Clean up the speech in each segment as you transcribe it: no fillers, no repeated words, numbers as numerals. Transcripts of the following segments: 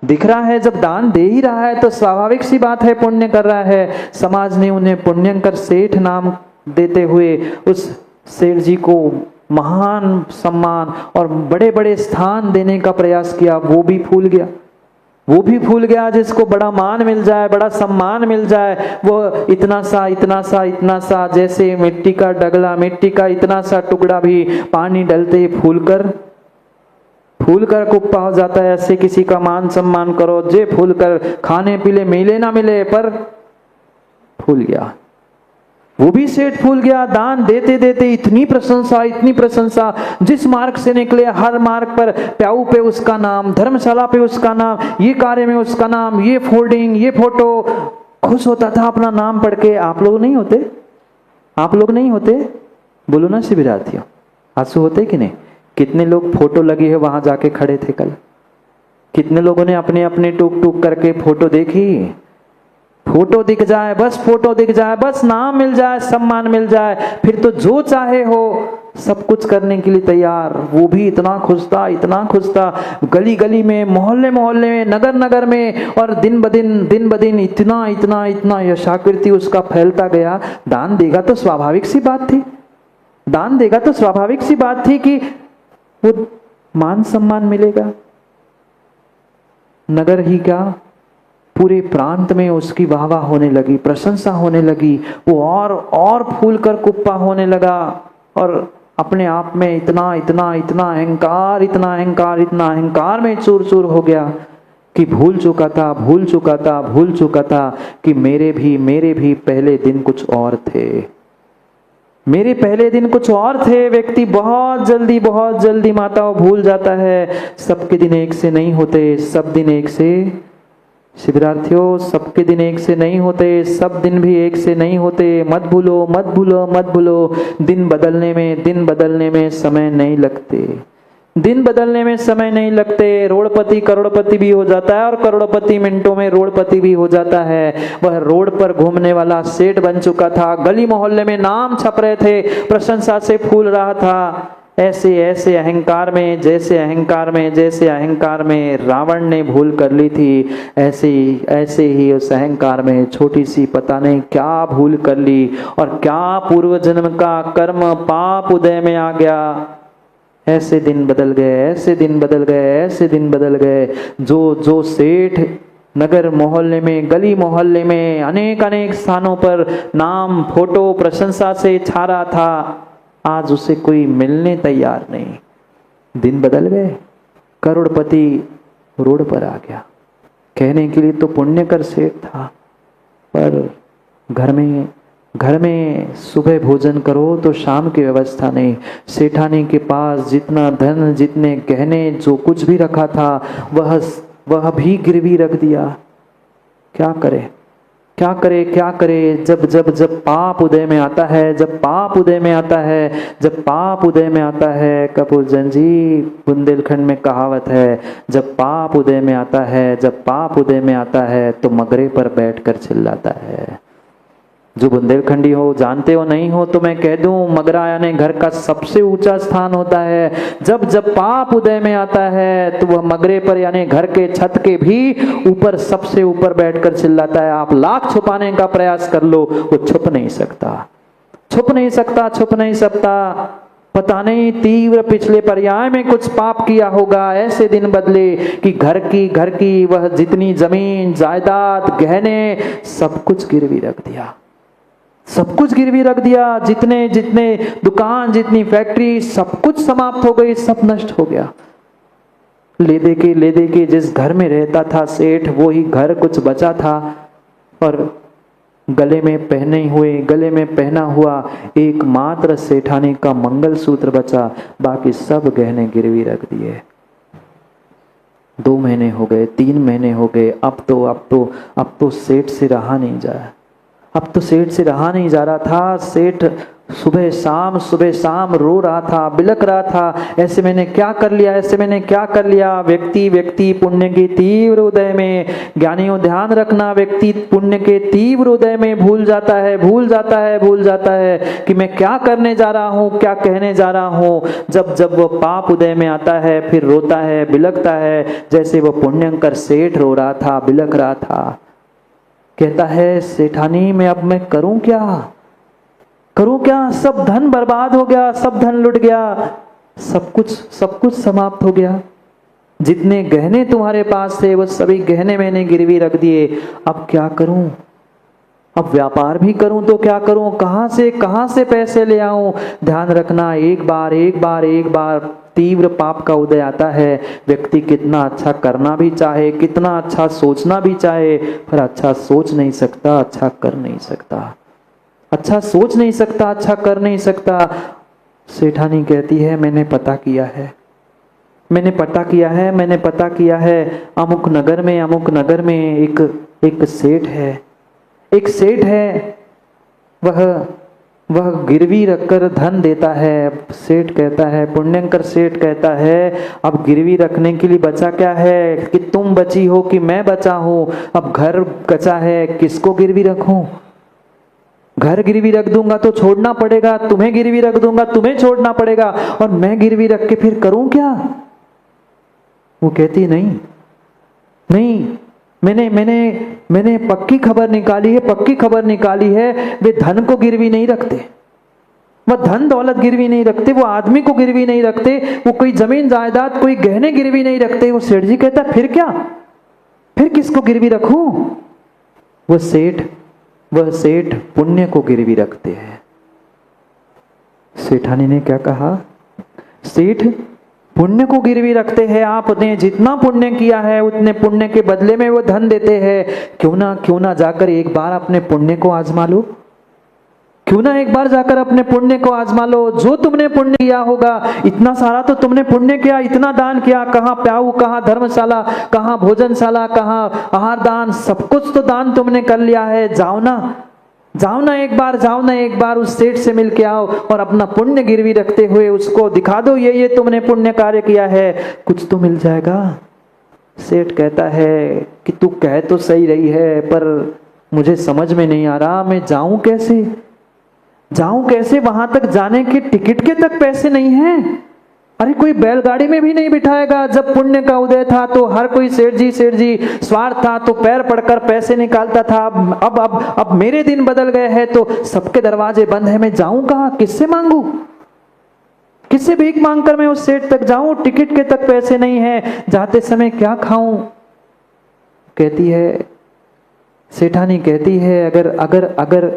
दिख रहा है, जब दान दे ही रहा है तो स्वाभाविक सी बात है पुण्य कर रहा है। समाज ने उन्हें पुण्यकर सेठ नाम देते हुए उस सेठ जी को महान सम्मान और बड़े बड़े स्थान देने का प्रयास किया। वो भी फूल गया, वो भी फूल गया। जिसको बड़ा मान मिल जाए, बड़ा सम्मान मिल जाए, वो इतना सा इतना सा इतना सा, जैसे मिट्टी का डगला, मिट्टी का इतना सा टुकड़ा भी पानी डलते ही फूल कर कुप्पा हो जाता है। ऐसे किसी का मान सम्मान करो, जे फूल कर खाने पीले मिले ना मिले, पर फूल गया। वो भी सेठ फूल गया। दान देते देते इतनी प्रशंसा, जिस मार्ग से निकले हर मार्ग पर प्याऊ पे उसका नाम, धर्मशाला पे उसका नाम, ये कार्य में उसका नाम, ये फोल्डिंग, ये फोटो। खुश होता था अपना नाम पढ़ के। आप लोग नहीं होते? आप लोग नहीं होते? बोलो ना शिविरार्थियों, आंसू होते कि नहीं? कितने लोग फोटो लगी है वहां जाके खड़े थे कल? कितने लोगों ने अपने अपने टूक टूक करके फोटो देखी? फोटो दिख जाए बस, फोटो दिख जाए बस, नाम मिल जाए, सम्मान मिल जाए, फिर तो जो चाहे हो सब कुछ करने के लिए तैयार। वो भी इतना खुश था, गली गली में, मोहल्ले मोहल्ले में, नगर नगर में, और दिन ब दिन इतना यशाकृति उसका फैलता गया। दान देगा तो स्वाभाविक सी बात थी, दान देगा तो स्वाभाविक सी बात थी कि वो मान सम्मान मिलेगा। नगर ही क्या, पूरे प्रांत में उसकी वाहवाह होने लगी, प्रशंसा होने लगी। वो और फूल कर कुप्पा होने लगा और अपने आप में इतना अहंकार में चूर चूर हो गया कि भूल चुका था कि मेरे भी पहले दिन कुछ और थे। मेरे पहले दिन कुछ और थे। व्यक्ति बहुत जल्दी माताओं भूल जाता है। सबके दिन एक से नहीं होते, सब दिन एक से, शिविरार्थियों, सबके दिन एक से नहीं होते, सब दिन भी एक से नहीं होते। मत भूलो। दिन बदलने में समय नहीं लगते, दिन बदलने में समय नहीं लगते। रोडपति करोड़पति भी हो जाता है और करोड़पति मिनटों में रोडपति भी हो जाता है। वह रोड पर घूमने वाला सेठ बन चुका था। गली मोहल्ले में नाम छप रहे थे, प्रशंसा से फूल रहा था। ऐसे अहंकार में, जैसे अहंकार में रावण ने भूल कर ली थी, ऐसे ही उस अहंकार में छोटी सी पता नहीं क्या भूल कर ली और क्या पूर्व जन्म का कर्म पाप उदय में आ गया। ऐसे दिन बदल गए। जो सेठ नगर मोहल्ले में, गली मोहल्ले में, अनेक स्थानों पर नाम, फोटो, प्रशंसा से छा रहा था, आज उसे कोई मिलने तैयार नहीं। दिन बदल गए। करोड़पति रोड पर आ गया। कहने के लिए तो पुण्यकर सेठ था, पर घर में सुबह भोजन करो तो शाम की व्यवस्था नहीं। सेठानी के पास जितना धन, जितने गहने, जो कुछ भी रखा था वह भी गिरवी रख दिया। क्या करे? जब पाप उदय में आता है, कपूरजन जी, बुंदेलखंड में कहावत है, जब पाप उदय में आता है तो मगरे पर बैठकर चिल्लाता है। जो बुंदेलखंडी हो, जानते हो नहीं हो तो मैं कह दूं, मगरा यानी घर का सबसे ऊंचा स्थान होता है। जब पाप उदय में आता है तो वह मगरे पर यानी घर के छत के भी ऊपर, सबसे ऊपर बैठकर चिल्लाता है। आप लाख छुपाने का प्रयास कर लो, वो छुप नहीं सकता। पता नहीं तीव्र पिछले पर्याय में कुछ पाप किया होगा। ऐसे दिन बदले कि घर की वह जितनी जमीन, जायदाद, गहने, सब कुछ गिरवी रख दिया। जितने दुकान, जितनी फैक्ट्री, सब कुछ समाप्त हो गई, सब नष्ट हो गया। ले दे के जिस घर में रहता था सेठ, वो ही घर कुछ बचा था और गले में पहना हुआ एकमात्र सेठानी का मंगलसूत्र बचा। बाकी सब गहने गिरवी रख दिए। 2 महीने हो गए, 3 महीने हो गए। अब तो सेठ से रहा नहीं जा रहा था। सेठ सुबह शाम रो रहा था, बिलक रहा था, ऐसे मैंने क्या कर लिया, ऐसे मैंने क्या कर लिया। व्यक्ति पुण्य के तीव्र उदय में, ज्ञानियों ध्यान रखना, व्यक्ति पुण्य के तीव्र उदय में भूल जाता है कि मैं क्या करने जा रहा हूँ, क्या कहने जा रहा हूँ। जब वो पाप उदय में आता है फिर रोता है, बिलकता है, जैसे वो पुण्यंकर सेठ रो रहा था, बिलक रहा था। कहता है सेठानी मैं करूं क्या, सब धन बर्बाद हो गया, सब धन लुट गया, सब कुछ समाप्त हो गया। जितने गहने तुम्हारे पास थे वो सभी गहने मैंने गिरवी रख दिए, अब क्या करूं, अब व्यापार भी करूं तो क्या करूं, कहां से पैसे ले आऊं। ध्यान रखना, एक बार तीव्र पाप का उदय आता है, व्यक्ति कितना अच्छा करना भी चाहे, कितना अच्छा सोचना भी चाहे, पर अच्छा सोच नहीं सकता, अच्छा कर नहीं सकता, अच्छा सोच नहीं सकता, अच्छा कर नहीं सकता। सेठानी कहती है मैंने पता किया है, अमुक नगर में एक सेठ है, वह गिरवी रखकर धन देता है। सेठ कहता है, पुण्यंकर सेठ कहता है अब गिरवी रखने के लिए बचा क्या है, कि तुम बची हो कि मैं बचा हूं। अब घर बचा है, किसको गिरवी रखूं, घर गिरवी रख दूंगा तो छोड़ना पड़ेगा, तुम्हें गिरवी रख दूंगा तुम्हें छोड़ना पड़ेगा, और मैं गिरवी रख के फिर करूं क्या। वो कहती नहीं, मैंने पक्की खबर निकाली है, वे धन को गिरवी नहीं रखते, वह धन दौलत गिरवी नहीं रखते, वो आदमी को गिरवी नहीं रखते, वो कोई जमीन जायदाद कोई गहने गिरवी नहीं रखते। वो सेठ जी कहता फिर क्या, फिर किसको गिरवी रखूं। वह सेठ पुण्य को गिरवी रखते हैं। सेठानी ने क्या कहा, सेठ पुण्य को गिरवी रखते हैं, आपने जितना पुण्य किया है उतने पुण्य के बदले में वो धन देते हैं। क्यों ना जाकर एक बार अपने पुण्य को आजमा लो, जो तुमने पुण्य किया होगा, इतना सारा तो तुमने पुण्य किया, इतना दान किया, कहाँ प्याऊ, कहाँ धर्मशाला, कहाँ भोजनशाला, कहाँ आहार दान, सब कुछ तो दान तुमने कर लिया है। जाओ ना एक बार उस सेठ से मिल के आओ और अपना पुण्य गिरवी रखते हुए उसको दिखा दो, ये तुमने पुण्य कार्य किया है, कुछ तो मिल जाएगा। सेठ कहता है कि तू कह तो सही रही है, पर मुझे समझ में नहीं आ रहा, मैं जाऊं कैसे, वहां तक जाने के टिकट के तक पैसे नहीं हैं। अरे कोई बैलगाड़ी में भी नहीं बिठाएगा। जब पुण्य का उदय था तो हर कोई सेठ जी स्वार्थ था तो पैर पड़कर पैसे निकालता था। अब मेरे दिन बदल गए हैं तो सबके दरवाजे बंद है, मैं जाऊं कहां, किससे मांगू, किससे भीख मांगकर मैं उस सेठ तक जाऊं, टिकट के तक पैसे नहीं है, जाते समय क्या खाऊं। कहती है, सेठानी कहती है अगर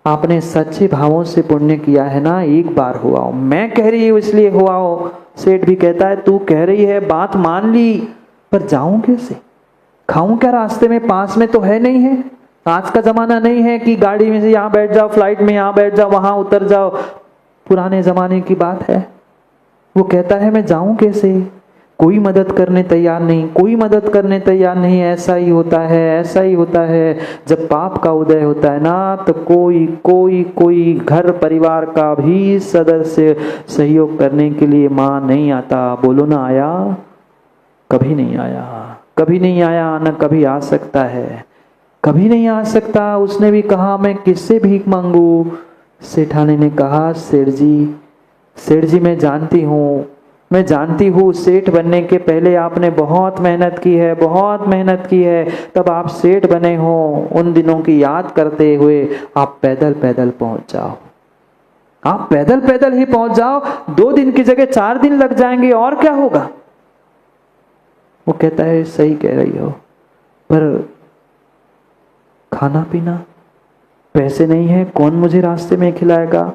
आपने सच्चे भावों से पुण्य किया है ना, एक बार हुआ हो, मैं कह रही हूं इसलिए हुआ हो। सेठ भी कहता है तू कह रही है, बात मान ली, पर जाऊं कैसे, खाऊं क्या, रास्ते में पास में तो है नहीं है। आज का जमाना नहीं है कि गाड़ी में से यहाँ बैठ जाओ, फ्लाइट में यहाँ बैठ जाओ, वहां उतर जाओ, पुराने जमाने की बात है। वो कहता है मैं जाऊं कैसे, कोई मदद करने तैयार नहीं, ऐसा ही होता है। जब पाप का उदय होता है ना, तो कोई घर परिवार का भी सदस्य सहयोग करने के लिए मां नहीं आता। बोलो ना, आया, कभी नहीं आया, न कभी आ सकता है, कभी नहीं आ सकता। उसने भी कहा मैं किससे भीख मांगू। सेठानी ने कहा सेठ जी मैं जानती हूँ सेठ बनने के पहले आपने बहुत मेहनत की है, तब आप सेठ बने हो। उन दिनों की याद करते हुए आप पैदल पहुंच जाओ, आप पैदल ही पहुंच जाओ, 2 दिन की जगह 4 दिन लग जाएंगे, और क्या होगा। वो कहता है सही कह रही हो, पर खाना पीना, पैसे नहीं है, कौन मुझे रास्ते में खिलाएगा।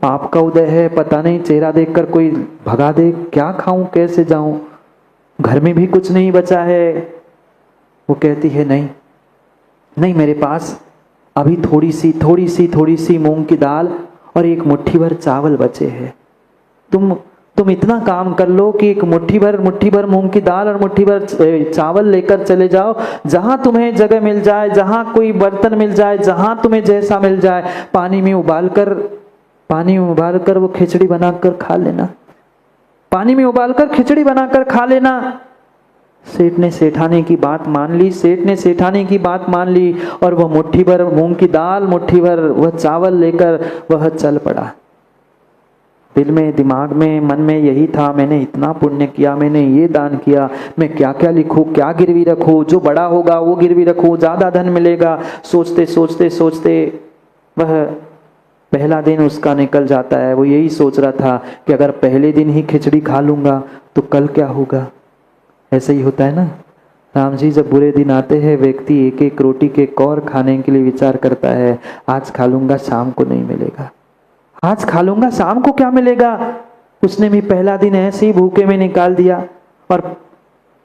पाप का उदय है, पता नहीं चेहरा देखकर कोई भगा दे, क्या खाऊं, कैसे जाऊं, घर में भी कुछ नहीं बचा है। वो कहती है नहीं, मेरे पास अभी थोड़ी सी मूंग की दाल और एक मुट्ठी भर चावल बचे हैं। तुम इतना काम कर लो कि एक मुट्ठी भर मूंग की दाल और मुट्ठी भर चावल लेकर चले जाओ, जहां तुम्हें जगह मिल जाए, जहां कोई बर्तन मिल जाए, जहां तुम्हें जैसा मिल जाए, पानी में उबाल कर पानी में उबाल कर वो खिचड़ी बनाकर खा लेना, पानी में उबालकर खिचड़ी बनाकर खा लेना। सेठ ने सेठानी की बात मान ली, सेठ ने सेठानी की बात मान ली और वह मुट्ठी भर मूंग की दाल, मुट्ठी भर वह चावल लेकर वह चल पड़ा। दिल में, दिमाग में, मन में यही था, मैंने इतना पुण्य किया, मैंने ये दान किया, मैं क्या क्या लिखूं, क्या गिरवी रखूं, जो बड़ा होगा वो गिरवी रखूं, ज्यादा धन मिलेगा। सोचते सोचते सोचते वह पहला दिन उसका निकल जाता है। वो यही सोच रहा था कि अगर पहले दिन ही खिचड़ी खा लूंगा तो कल क्या होगा। ऐसे ही होता है ना राम जी, जब बुरे दिन आते हैं व्यक्ति एक एक रोटी के कौर खाने के लिए विचार करता है, आज खा लूंगा शाम को नहीं मिलेगा, आज खा लूंगा शाम को क्या मिलेगा। उसने भी पहला दिन ऐसे ही भूखे में निकाल दिया और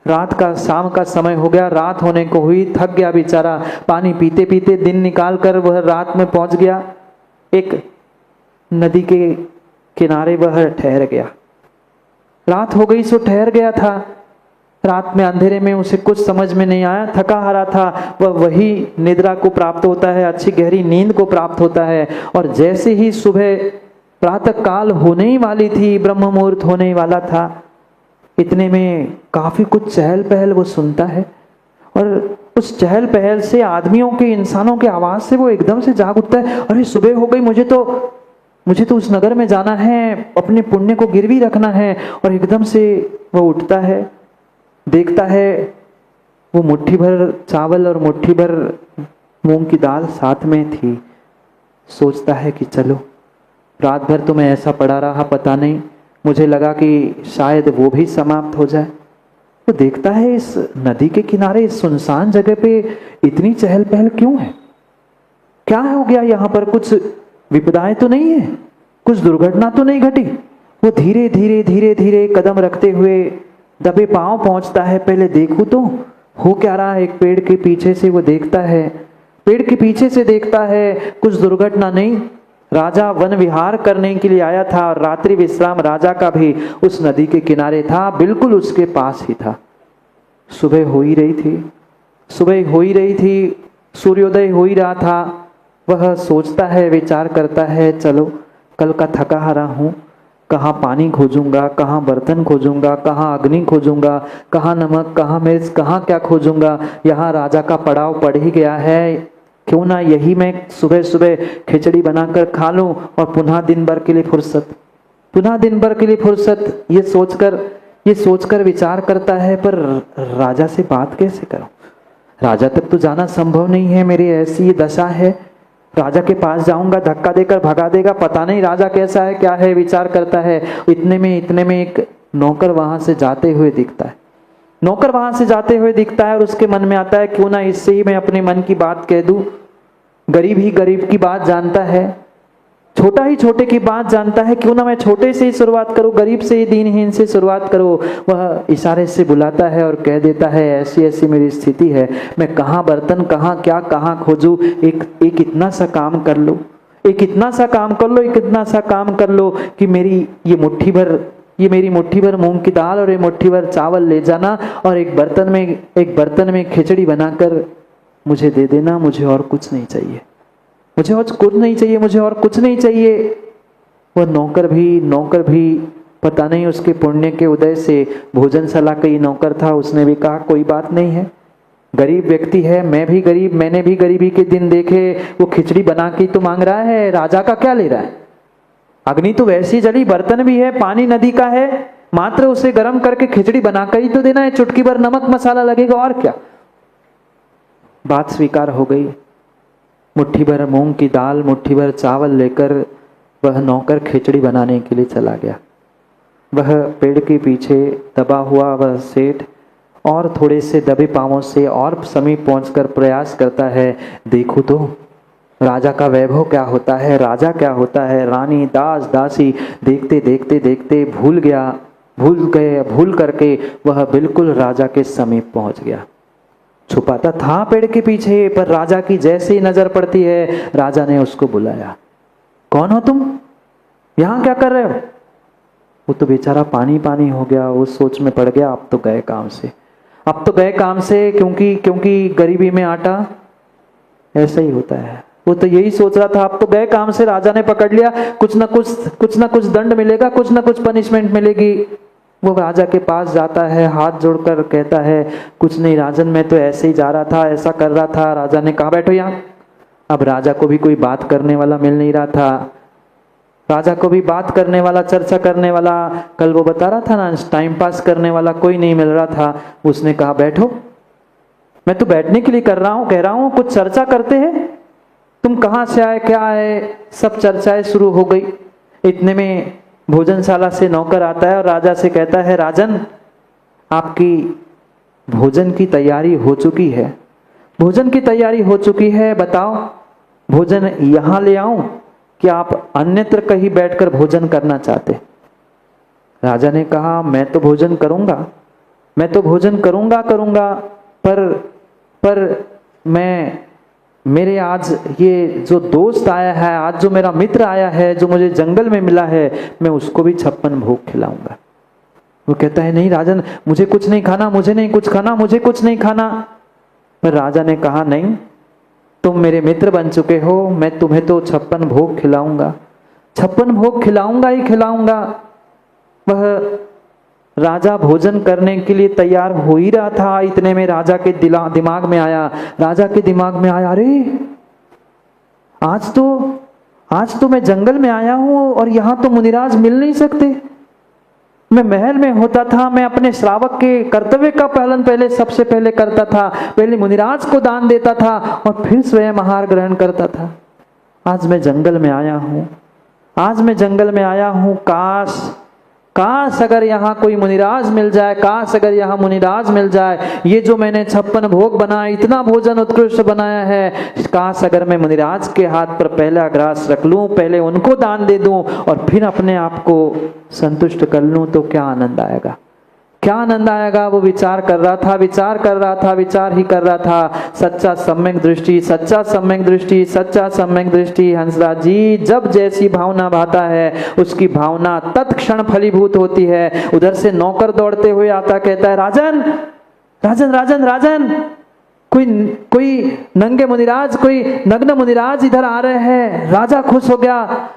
रात का, शाम का समय हो गया, रात होने को हुई, थक गया बेचारा, पानी पीते पीते दिन निकाल कर वह रात में पहुंच गया। एक नदी के किनारे वह ठहर गया। रात हो गई सो ठहर गया था। रात में अंधेरे में उसे कुछ समझ में नहीं आया, थका हारा था। वह वही निद्रा को प्राप्त होता है, अच्छी गहरी नींद को प्राप्त होता है। और जैसे ही सुबह प्रातः काल होने ही वाली थी, ब्रह्म मुहूर्त होने वाला था, इतने में काफी कुछ चहल पहल वो सुनता है। और उस चहल पहल से, आदमियों के, इंसानों के आवाज से वो एकदम से जाग उठता है। अरे सुबह हो गई, मुझे तो उस नगर में जाना है, अपने पुण्य को गिरवी रखना है। और एकदम से वो उठता है, देखता है वो मुट्ठी भर चावल और मुट्ठी भर मूंग की दाल साथ में थी। सोचता है कि चलो रात भर तो मैं ऐसा पड़ा रहा, पता नहीं, मुझे लगा कि शायद वो भी समाप्त हो जाए। वो देखता है इस नदी के किनारे, इस सुनसान जगह पे इतनी चहल पहल क्यों है, क्या हो गया यहाँ पर, कुछ विपदाएं तो नहीं है, कुछ दुर्घटना तो नहीं घटी। वो धीरे धीरे धीरे धीरे कदम रखते हुए दबे पांव पहुंचता है। पहले देखूं तो हो क्या रहा है। एक पेड़ के पीछे से वो देखता है, पेड़ के पीछे से देखता है, कुछ दुर्घटना नहीं। राजा वन विहार करने के लिए आया था और रात्रि विश्राम राजा का भी उस नदी के किनारे था, बिल्कुल उसके पास ही था। सुबह हो ही रही थी, सुबह हो ही रही थी, सूर्योदय हो ही रहा था। वह सोचता है, विचार करता है, चलो कल का थका हारा हूँ, कहाँ पानी खोजूंगा, कहाँ बर्तन खोजूंगा, कहाँ अग्नि खोजूंगा, कहाँ नमक, कहाँ मिर्च, कहाँ क्या खोजूंगा। यहाँ राजा का पड़ाव पड़ ही गया है, क्यों ना यही मैं सुबह सुबह खिचड़ी बनाकर खा लूं और पुनः दिन भर के लिए फुर्सत, पुनः दिन भर के लिए फुर्सत। ये सोचकर विचार करता है, पर राजा से बात कैसे करूं, राजा तक तो जाना संभव नहीं है, मेरी ऐसी दशा है। राजा के पास जाऊंगा, धक्का देकर भगा देगा, पता नहीं राजा कैसा है, क्या है, विचार करता है। इतने में एक नौकर वहां से जाते हुए दिखता है, नौकर वहां से जाते हुए दिखता है और उसके मन में आता है, क्यों ना इससे ही मैं अपने मन की बात कह दूं। गरीब ही गरीब की बात जानता है, छोटा ही छोटे की बात जानता है, क्यों ना मैं छोटे से ही शुरुआत करूं, गरीब से ही, दीनहीन से शुरुआत करूं। वह इशारे से बुलाता है और कह देता है, ऐसी ऐसी मेरी स्थिति है, मैं कहाँ बर्तन, कहाँ क्या, कहाँ खोजूं, एक इतना सा काम कर लो, एक इतना सा काम कर लो, एक इतना सा काम कर लो कि मेरी मेरी मुट्ठी भर मूंग की दाल और एक मुट्ठी भर चावल ले जाना और एक बर्तन में खिचड़ी बनाकर मुझे दे देना। मुझे और कुछ नहीं चाहिए, मुझे और कुछ नहीं चाहिए, मुझे और कुछ नहीं चाहिए। वह नौकर भी पता नहीं उसके पुण्य के उदय से भोजनशाला का ही नौकर था। उसने भी कहा, कोई बात नहीं है, गरीब व्यक्ति है, मैं भी गरीब, मैंने भी गरीबी के दिन देखे, वो खिचड़ी बना के तो मांग रहा है, राजा का क्या ले रहा है, अग्नि तो वैसी जली, बर्तन भी है, पानी नदी का है, मात्र उसे गर्म करके खिचड़ी बनाकर ही तो देना है, चुटकी भर नमक मसाला लगेगा और क्या। बात स्वीकार हो गई। मुट्ठी भर मूंग की दाल, मुट्ठी भर चावल लेकर वह नौकर खिचड़ी बनाने के लिए चला गया। वह पेड़ के पीछे दबा हुआ वह सेठ और थोड़े से दबे पांवों से और समीप पहुंचकर प्रयास करता है, देखो तो राजा का वैभव क्या होता है, राजा क्या होता है। रानी, दास, दासी देखते देखते देखते भूल करके वह बिल्कुल राजा के समीप पहुंच गया। छुपाता था पेड़ के पीछे, पर राजा की जैसे ही नजर पड़ती है, राजा ने उसको बुलाया, कौन हो तुम, यहां क्या कर रहे हो। वो तो बेचारा पानी पानी हो गया, वो सोच में पड़ गया, अब तो गए काम से, क्योंकि गरीबी में आटा, ऐसा ही होता है। वो तो यही सोच रहा था, अब तो गए काम से, राजा ने पकड़ लिया, कुछ ना कुछ दंड मिलेगा, कुछ ना कुछ पनिशमेंट मिलेगी। वो राजा के पास जाता है, हाथ जोड़कर कहता है, कुछ नहीं राजन, मैं तो ऐसे ही जा रहा था, ऐसा कर रहा था। राजा ने कहा बैठो यहाँ। अब राजा को भी कोई बात करने वाला मिल नहीं रहा था, राजा को भी बात करने वाला, चर्चा करने वाला, कल वो बता रहा था ना, टाइम पास करने वाला कोई नहीं मिल रहा था। उसने कहा बैठो, मैं तो बैठने के लिए कर रहा हूं, कह रहा हूं कुछ चर्चा करते हैं। तुम कहां से आए, क्या है, सब चर्चाएं शुरू हो गई। इतने में भोजनशाला से नौकर आता है और राजा से कहता है, राजन आपकी भोजन की तैयारी हो चुकी है, भोजन की तैयारी हो चुकी है, बताओ भोजन यहां ले आऊं कि आप अन्यत्र कहीं बैठकर भोजन करना चाहते। राजा ने कहा, मैं तो भोजन करूंगा, मैं तो भोजन करूंगा, पर मेरे आज ये जो दोस्त आया है, आज जो मेरा मित्र आया है, जो मुझे जंगल में मिला है, मैं उसको भी 56 भोग खिलाऊंगा। वो कहता है, नहीं राजन, मुझे कुछ नहीं खाना, मुझे नहीं कुछ खाना, मुझे कुछ नहीं खाना। पर राजा ने कहा, नहीं, तुम मेरे मित्र बन चुके हो, मैं तुम्हें तो 56 भोग खिलाऊंगा, 56 भोग खिलाऊंगा ही खिलाऊंगा। वह राजा भोजन करने के लिए तैयार हो ही रहा था, इतने में राजा के दिमाग में आया, अरे आज तो मैं जंगल में आया हूं और यहां तो मुनिराज मिल नहीं सकते। मैं महल में होता था, मैं अपने श्रावक के कर्तव्य का पालन पहले सबसे पहले करता था, पहले मुनिराज को दान देता था और फिर स्वयं आहार ग्रहण करता था। आज मैं जंगल में आया हूं, काश अगर यहाँ कोई मुनिराज मिल जाए, काश अगर यहाँ मुनिराज मिल जाए। ये जो मैंने 56 भोग बनाए, इतना भोजन उत्कृष्ट बनाया है, काश अगर मैं मुनिराज के हाथ पर पहला ग्रास रख लूं, पहले उनको दान दे दूं और फिर अपने आप को संतुष्ट कर लूं, तो क्या आनंद आएगा, क्या आनंद आएगा। वो विचार कर रहा था। सच्चा सम्यक दृष्टि हंसराज जी, जब जैसी भावना भाता है उसकी भावना तत्क्षण फलीभूत होती है। उधर से नौकर दौड़ते हुए आता, कहता है, राजन, कोई नंगे मुनिराज, कोई नग्न मुनिराज इधर आ रहे हैं। राजा खुश हो गया,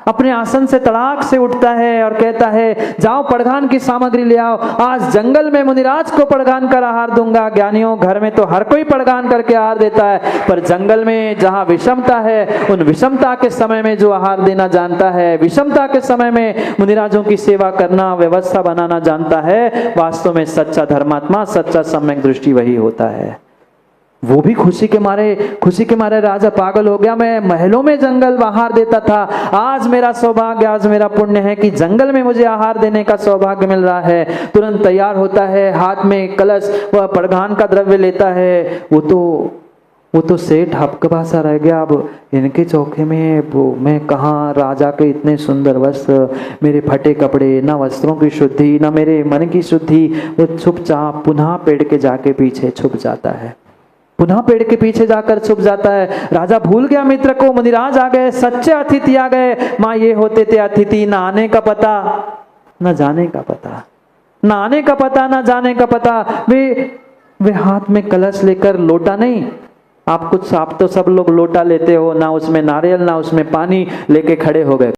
अपने आसन से तड़ाक से उठता है और कहता है, जाओ पड़घान की सामग्री ले आओ, आज जंगल में मुनिराज को पड़घान कर आहार दूंगा। ज्ञानियों, घर में तो हर कोई पड़घान करके आहार देता है, पर जंगल में जहां विषमता है, उन विषमता के समय में जो आहार देना जानता है, विषमता के समय में मुनिराजों की सेवा करना, व्यवस्था बनाना जानता है, वास्तव में सच्चा धर्मात्मा, सच्चा सम्यक दृष्टि वही होता है। वो भी खुशी के मारे राजा पागल हो गया। मैं महलों में जंगल आहार देता था, आज मेरा सौभाग्य, आज मेरा पुण्य है कि जंगल में मुझे आहार देने का सौभाग्य मिल रहा है। तुरंत तैयार होता है, हाथ में कलश, वह पड़घान का द्रव्य लेता है। वो तो सेठ हपकबा सा रह गया। अब इनके चौके में वो मैं कहाँ, राजा के इतने सुंदर वस्त्र, मेरे फटे कपड़े, ना वस्त्रों की शुद्धि, ना मेरे मन की शुद्धि। वो चुपचाप पुनः पेड़ के जाके पीछे छुप जाता है, पुनः पेड़ के पीछे जाकर छुप जाता है। राजा भूल गया मित्र को, मुनिराज आ गए, सच्चे अतिथि आ गए। माँ ये होते थे अतिथि, ना आने का पता ना जाने का पता, ना आने का पता ना जाने का पता। वे हाथ में कलश लेकर, लोटा नहीं, आप तो सब लोग लोटा लेते हो, ना उसमें नारियल ना उसमें पानी, लेके खड़े हो गए।